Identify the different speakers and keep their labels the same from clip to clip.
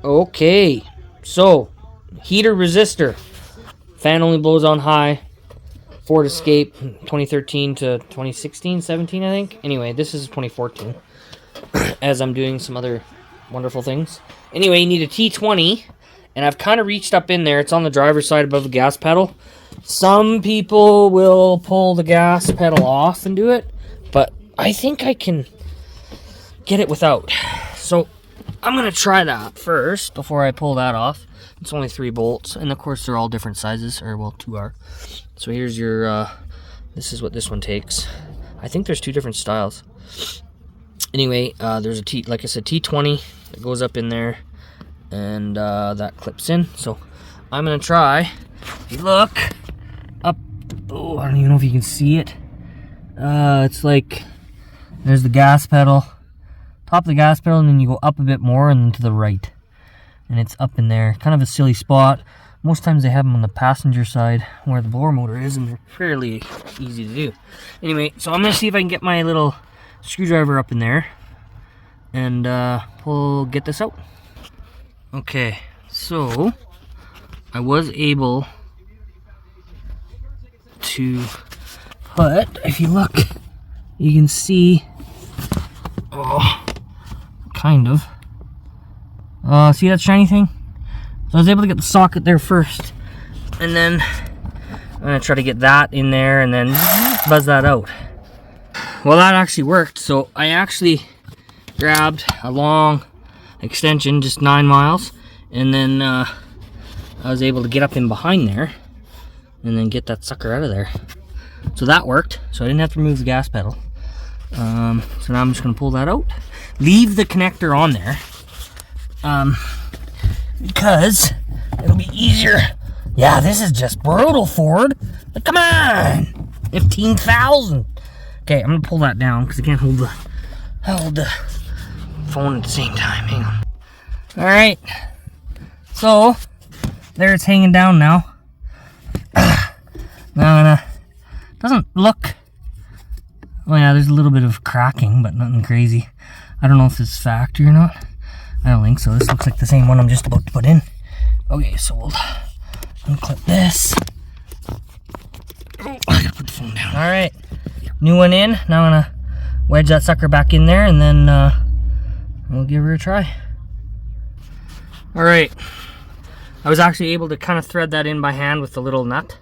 Speaker 1: Okay, so heater resistor. Fan only blows on high. Ford Escape 2013 to 2016, 17, I think. Anyway, this is 2014. As I'm doing some other wonderful things. Anyway, you need a T20, and I've kind of reached up in there. It's on the driver's side above the gas pedal. Some people will pull the gas pedal off and do it, but I think I can get it without. So I'm going to try that first before I pull that off. It's only 3 bolts, and of course they're all different sizes, or well, 2 are. So here's your, this is what this one takes. I think there's 2 different styles. Anyway, there's a like I said, T20 that goes up in there, and that clips in. So I'm gonna try. Look up. Oh, I don't even know if you can see it. It's like there's the gas pedal, top of the gas pedal, and then you go up a bit more, and then to the right, and it's up in there. Kind of a silly spot. Most times they have them on the passenger side where the blower motor is, and they're fairly easy to do. Anyway, so I'm gonna see if I can get my little screwdriver up in there, and we'll get this out. Okay, so I was able to put, if you look, you can see, oh, kind of, see that shiny thing? So I was able to get the socket there first, and then I'm gonna try to get that in there and then buzz that out. Well, that actually worked. So I actually grabbed a long extension, just 9 miles, and then I was able to get up in behind there and then get that sucker out of there. So that worked. So I didn't have to remove the gas pedal. So now I'm just going to pull that out. Leave the connector on there because it'll be easier. Yeah, this is just brutal, Ford. But come on, 15,000. Okay, I'm gonna pull that down because I can't hold the phone at the same time. Hang on. All right, so there it's hanging down now. Now, doesn't look. Well, yeah, there's a little bit of cracking, but nothing crazy. I don't know if it's factory or not. I don't think so. This looks like the same one I'm just about to put in. Okay, so we'll unclip this. Oh, I gotta put the phone down. All right. New one in. Now I'm gonna wedge that sucker back in there, and then we'll give her a try. Alright, I was actually able to kind of thread that in by hand with the little nut,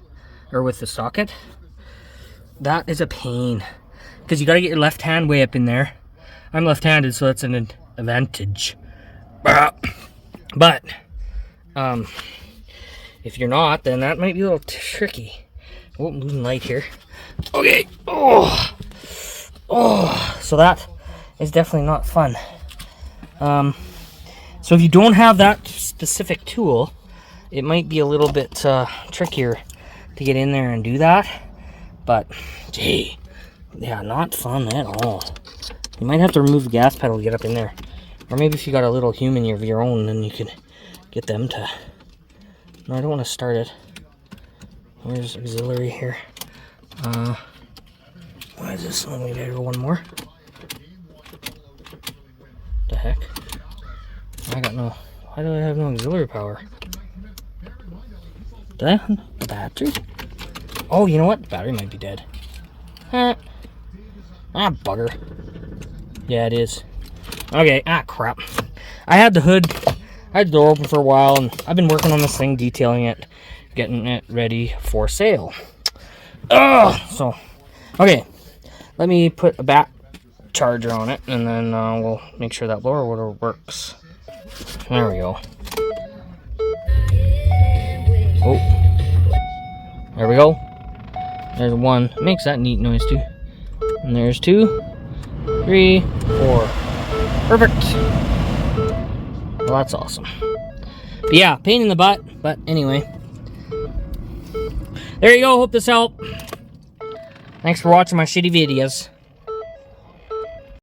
Speaker 1: or with the socket. That is a pain, because you gotta get your left hand way up in there. I'm left-handed, so that's an advantage. But if you're not, then that might be a little tricky. Oh, I'm losing light here. Okay. Oh, so that is definitely not fun. So if you don't have that specific tool, it might be a little bit trickier to get in there and do that. But gee, yeah, not fun at all. You might have to remove the gas pedal to get up in there, or maybe if you got a little human of your own, then you could get them to. No, I don't want to start it. Where's auxiliary here? Why is this? Oh, we gotta go one more. The heck? I got no. Why do I have no auxiliary power? The battery? Oh, you know what? The battery might be dead. Bugger. Yeah, it is. Okay, crap. I had the hood, I had the door open for a while, and I've been working on this thing, detailing it, getting it ready for sale. So, okay. Let me put a back charger on it, and then we'll make sure that blower motor works. There we go. Oh. There we go. There's one. It makes that neat noise too. And there's 2, 3, 4. Perfect. Well, that's awesome. But yeah, pain in the butt. But anyway. There you go. Hope this helped. Thanks for watching my shitty videos.